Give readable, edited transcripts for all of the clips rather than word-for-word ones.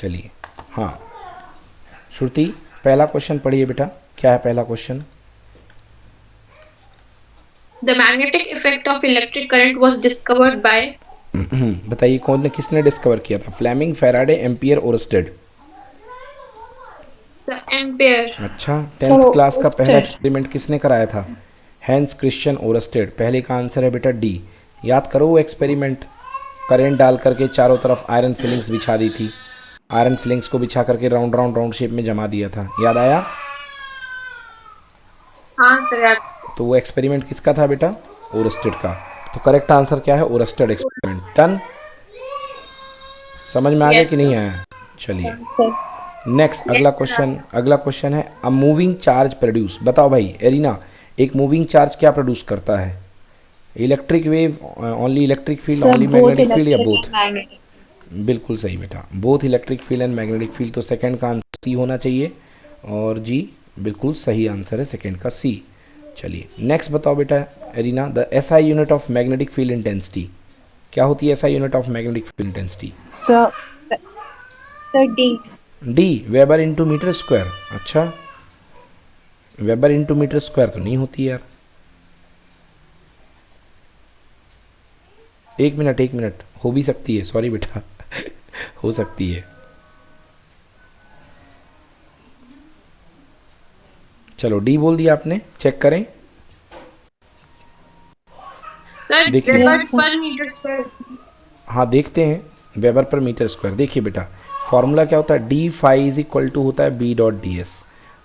चलिए, हाँ श्रुति पहला क्वेश्चन पढ़िए बेटा, क्या है पहला question? The magnetic effect of electric current was discovered by बताइए कौन ने, किसने डिस्कवर किया था? Fleming, Faraday, Ampere, Oersted? the Ampere. अच्छा, टेंथ So, क्लास का पहला Oersted. एक्सपेरिमेंट किसने कराया था? Hans Christian Oersted. पहले का आंसर है बेटा डी। याद करो वो एक्सपेरिमेंट, करेंट डाल करके चारों तरफ आयरन फिलिंग्स बिछा दी थी, आयरन फिलिंग्स को बिछा करके राउंड राउंड राउंड शेप में जमा दिया था, याद आया? हाँ सर। तो वो एक्सपेरिमेंट किसका था बेटा? ओरस्टेड का। तो करेक्ट आंसर क्या है? Oersted experiment. डन, समझ में आ गया कि यस नहीं सर। आया? चलिए Yes, sir. नेक्स्ट, यस अगला सर। क्वेश्चन, अगला क्वेश्चन है अ मूविंग चार्ज प्रोड्यूस। बताओ भाई एरिना, एक मूविंग चार्ज क्या प्रोड्यूस करता है? Electric wave, only electric field, So, only both magnetic field, या electric बोथ? and magnetic. बिल्कुल सही बेटा, both electric field and magnetic field. तो सेकंड का आंसर सी होना चाहिए, और जी बिल्कुल सही आंसर है सेकंड का सी। चलिए नेक्स्ट बताओ बेटा Arina, the SI unit of magnetic field intensity क्या होती है? SI unit of magnetic field intensity? So, the D. D, weber into metre square. अच्छा, वेबर इंटू मीटर स्क्वायर तो नहीं होती यार। एक मिनट एक मिनट, हो भी सकती है, सॉरी बेटा हो सकती है। चलो डी बोल दिया आपने, चेक करें। सर देखिए, वेबर Yes, sir. पर मीटर स्क्वायर। हाँ देखते हैं, वेबर पर मीटर स्क्वायर। देखिए बेटा, फॉर्मूला क्या होता है? D phi is equal to होता है बी डॉट डी एस।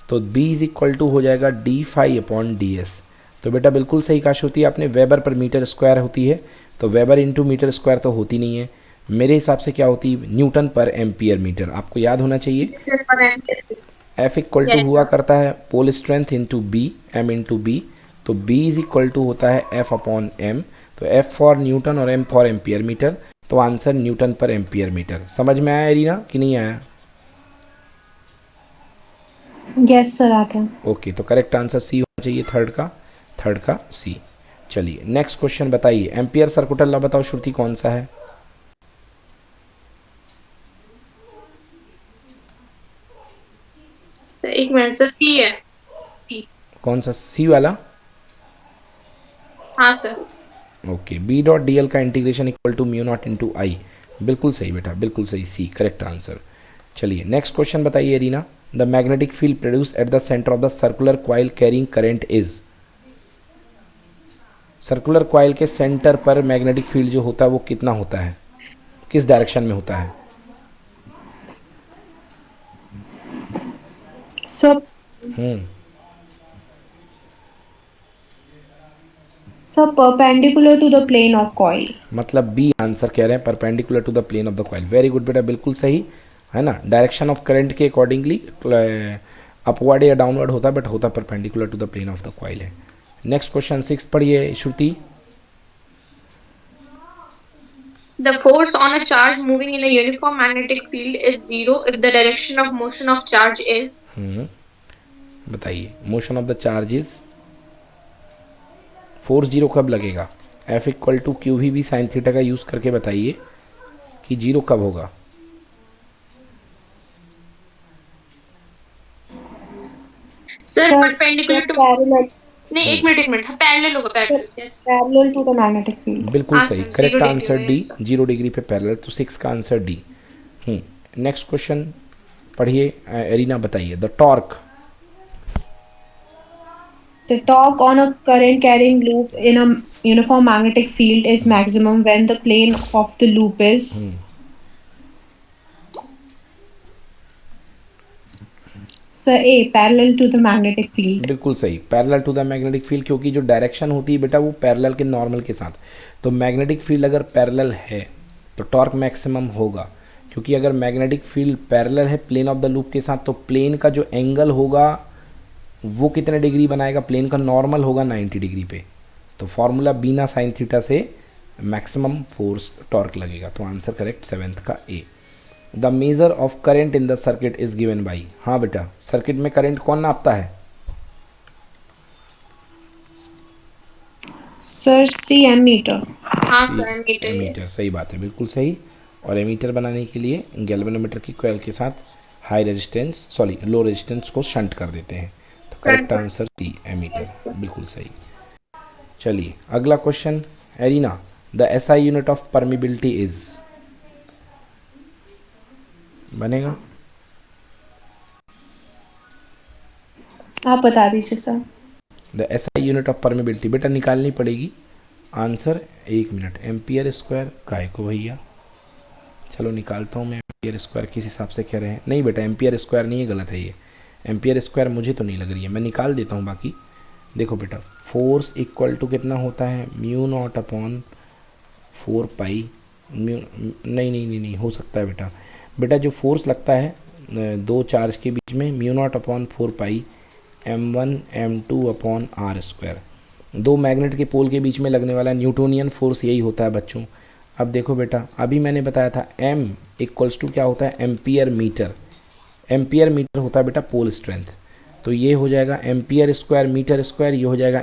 तो बी इज इक्वल टू हो जाएगा D phi upon D S. तो बेटा बिल्कुल सही कहा श्रुति आपने, वेबर पर मीटर स्क्वायर होती है। तो वेबर इंटू मीटर स्क्वायर तो होती नहीं है, मेरे हिसाब से क्या होती है? न्यूटन पर एम्पियर मीटर, आपको याद होना चाहिए। मीटर पर ampere. F equal to yes हुआ सर। करता है pole strength into B, M into B. तो बी इज इक्वल टू होता है एफ अपॉन एम। तो एफ फॉर न्यूटन और एम फॉर एम्पियर मीटर। तो आंसर न्यूटन पर एम्पियर मीटर। समझ में आया एरिना कि नहीं आया? Yes, sir, Akin. ओके, तो करेक्ट आंसर सी होना चाहिए, थर्ड का सी। चलिए नेक्स्ट क्वेश्चन बताइए, एम्पियर सर्कुलर लॉ बताओ श्रुति कौन सा है? सर एक मिनट सर, सी है। सी। कौन सा सी वाला? हाँ sir. Okay, B dot D L का integration equal to mu naught into I. बिल्कुल सही बेटा, बिल्कुल सही, सी करेक्ट आंसर। चलिए नेक्स्ट क्वेश्चन बताइए Reena, the magnetic field produce at the centre of the circular coil carrying current is. Circular coil के centre पर मैग्नेटिक फील्ड जो होता है वो कितना होता है, किस डायरेक्शन में होता है? So, hmm, so perpendicular to the plane of coil. मतलब बी आंसर कह रहे हैं, perpendicular to the plane of the coil. Very good बेटा, बिल्कुल सही है ना। डायरेक्शन ऑफ करंट के अकॉर्डिंगली अपवर्ड या डाउनवर्ड होता है, बट होता perpendicular to the plane of the coil है। नेक्स्ट क्वेश्चन 6 पढ़िए Shruti. The force on a charge moving in a uniform magnetic field is zero if the direction of motion of charge is बताइए, motion of the charges, force zero कब लगेगा? F equal to Q V sine theta का use करके बताइए कि zero कब होगा। Sir Sir, perpendicular to. parallel. नहीं एक मिनट एक मिनट, हाँ पैरेलल होगा, Sir, parallel. Yes. parallel to the magnetic field. बिल्कुल हाँ सही, sir, zero correct degree answer में। D, yes sir. Zero degree पे पैरेलल। तो 6 का आंसर डी। नेक्स्ट क्वेश्चन पढ़िए एरिना, बताइए the torque. The torque on a current carrying loop in a uniform magnetic field is maximum when the plane of the loop is so A, parallel to the magnetic field. बिल्कुल सही, parallel to the magnetic field, क्योंकि जो direction होती है बेटा वो parallel के normal के साथ। तो मैग्नेटिक फील्ड अगर पैरेलल है तो टॉर्क मैक्सिमम होगा, क्योंकि अगर मैग्नेटिक फील्ड पैरेलल है प्लेन ऑफ द लूप के साथ तो प्लेन का जो एंगल होगा वो कितने डिग्री बनाएगा? प्लेन का नॉर्मल होगा 90 डिग्री पे। तो फॉर्मूला बीना साइन थीटा से मैक्सिमम फोर्स टॉर्क लगेगा। तो आंसर करेक्ट सेवेंथ का A. The measure of current in the circuit is given by. हाँ बेटा, सर्किट में करंट कौन नापता है? Sir, C, ammeter. हाँ सर, मीटर। मीटर, सही बात है, बिल्कुल सही। और एमीटर बनाने के लिए गैल्वेनोमीटर की कॉइल के साथ लो रेजिस्टेंस को शंट कर देते हैं। तो करेक्ट आंसर सी, एमीटर, बिल्कुल सही। चलिए अगला question, arena, the SI unit of permeability is, बनेगा? आप बता दीजिए sir. The SI unit of permeability बेटा निकालनी पड़ेगी आंसर, 1 मिनट। एम्पियर स्क्वायर काय को भैया, चलो निकालता हूँ मैं। एम्पियर स्क्वायर किस हिसाब से कह रहे हैं? नहीं बेटा एम्पियर स्क्वायर नहीं है, गलत है ये। एम्पियर स्क्वायर मुझे तो नहीं लग रही है, मैं निकाल देता हूँ बाकी। देखो बेटा फोर्स इक्वल टू कितना होता है, म्यू नॉट अपॉन 4 पाई म्यू, नहीं हो सकता है बेटा। बेटा जो फोर्स लगता है दो चार्ज के बीच में, mu naught upon 4 pi m1 m2 upon R square. दो मैग्नेट के पोल के बीच में लगने वाला न्यूटोनियन फोर्स यही होता है बच्चों। अब देखो बेटा अभी मैंने बताया था m इक्वल्स टू क्या होता है, एम्पियर मीटर। एम्पियर मीटर होता है बेटा पोल स्ट्रेंथ, तो ये हो जाएगा एम्पियर स्क्वायर मीटर स्क्वायर, ये हो जाएगा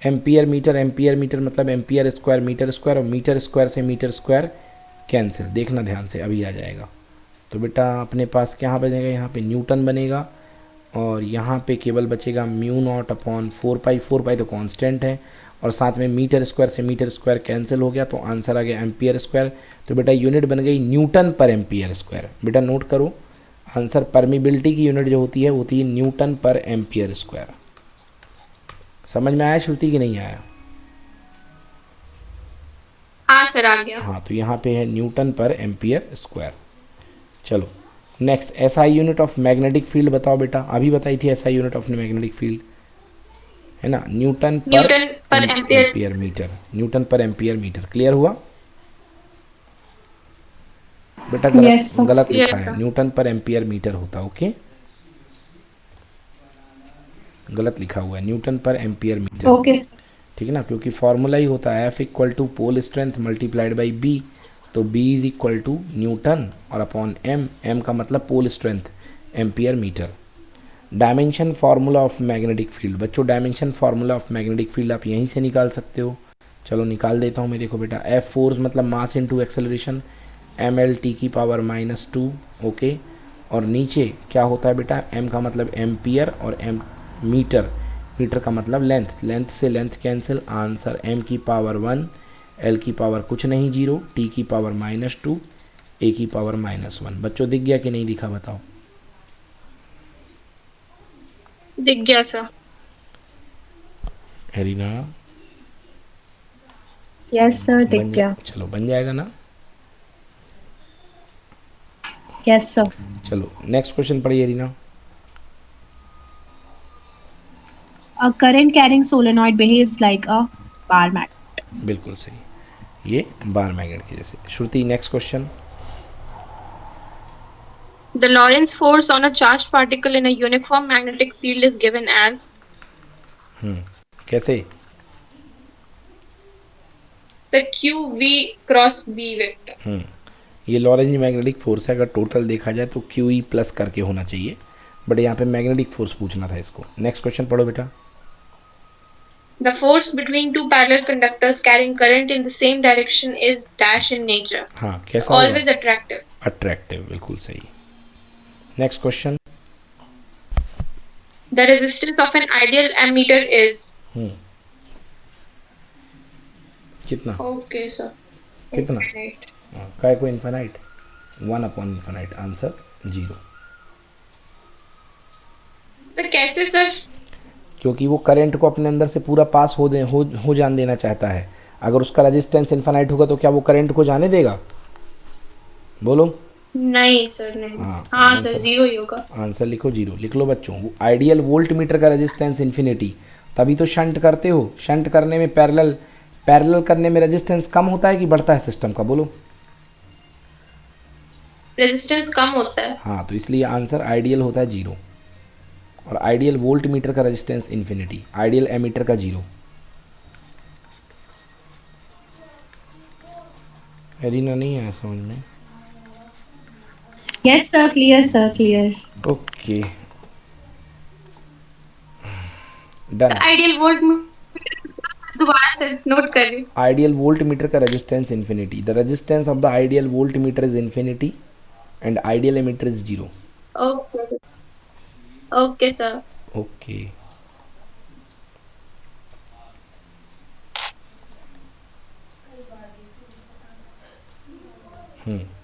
एम्पियर मीटर मतलब एम्पियर स्क्वायर और मीटर स्क्वायर से मीटर स्क्वायर कैंसिल। देखना ध्यान से, अभी आ जाएगा। तो बेटा अपने पास क्या बनेगा, यहाँ पे न्यूटन बनेगा और यहाँ पे केवल बचेगा म्यू नॉट अपॉन 4 पाई तो कांस्टेंट है, और साथ में मीटर स्क्वायर कैंसिल हो गया, तो आंसर आ गया एम्पियर स्क्वायर। तो बेटा यूनिट बन गई न्यूटन पर एम्पियर स्क्वायर। बेटा नोट करो, आंसर परमिबिलिटी की यूनिट जो होती है न्यूटन पर एम्पियर स्क्वायर। समझ में आया श्रुति कि नहीं आया? हाँ सर आ गया। हाँ तो यहाँ पे है न्यूटन पर एम्पियर स्क्वायर। चलो next, SI unit of magnetic field बताओ बेटा, अभी बताई थी SI unit of magnetic field, है ना, न्यूटन पर एम्पियर मीटर। न्यूटन पर एम्पियर मीटर, क्लियर हुआ बेटा? गलत लिखा है, न्यूटन पर एम्पियर मीटर होता, ओके, गलत लिखा हुआ है, न्यूटन पर एम्पियर मीटर, ओके ठीक है ना, क्योंकि फॉर्मूला ही होता है F equal to pole strength multiplied by B, तो B is equal to newton और अपॉन M का मतलब pole strength, ampere metre. Dimension formula of magnetic field, बच्चों dimension formula of magnetic field आप यहीं से निकाल सकते हो। चलो निकाल देता हूँ मैं। देखो बेटा F फोर्स मतलब mass into acceleration, ml t की पावर -2, ओके, और नीचे क्या होता है बेटा, m का मतलब एम्पियर और m मीटर का मतलब लेंथ से लेंथ कैंसिल, आंसर m की पावर 1, l की पावर कुछ नहीं 0, t की पावर -2, a की पावर -1। बच्चों दिख गया कि नहीं दिखा बताओ? दिख गया सर। एरिना? यस सर दिख गया। चलो बन जाएगा ना? Yes sir. चलो नेक्स्ट क्वेश्चन पढ़िए arena. A current carrying solenoid behaves like a bar magnet. बिल्कुल सही, ये बार मैग्नेट की जैसे। Shruti next question. The Lorentz force on a charged particle in a uniform magnetic field is given as, कैसे? the QV cross B vector। ये Lorentz magnetic force है, अगर total देखा जाए तो QE प्लस करके होना चाहिए, बट यहाँ पे मैग्नेटिक फोर्स पूछना था इसको। नेक्स्ट क्वेश्चन पढ़ो बेटा। The force between two parallel conductors carrying current in the same direction is dash in nature। हाँ कैसा? Always attractive। अट्रैक्टिव, बिल्कुल सही। Next question. The resistance of an ideal ammeter is, कितना? okay sir, कितना? infinite। काय को infinite, 1 upon infinite, answer 0। तो कैसे सर? क्योंकि वो करंट को अपने अंदर से पूरा पास हो जान देना चाहता है। अगर उसका रेजिस्टेंस इन्फिनाइट होगा तो क्या वो करंट को जाने देगा? बोलो। नहीं सर नहीं। हाँ सर 0 ही होगा। आंसर लिखो 0, लिख लो बच्चों। वो आइडियल वोल्ट मीटर का रेजिस्टेंस इन्फिनिटी, तभी तो शंट करते हो। शंट करने में पैरेलल करने में रेजिस्टेंस कम होता है कि बढ़ता है सिस्टम का? बोलो। रेजिस्टेंस कम होता है। हाँ तो इसलिए आंसर आइडियल होता है 0, और आइडियल वोल्ट मीटर का रेजिस्टेंस इन्फिनिटी, आइडियल एमीटर का 0। एरिना नहीं आया समझ में? Yes sir, clear sir, clear. Okay done. Ideal volt दोबारा से नोट कर रही आइडियल वोल्ट मीटर का resistance infinity, the resistance of the ideal voltmeter is infinity and ideal ammeter is zero. Hmm. Okay okay sir. Okay. Hmm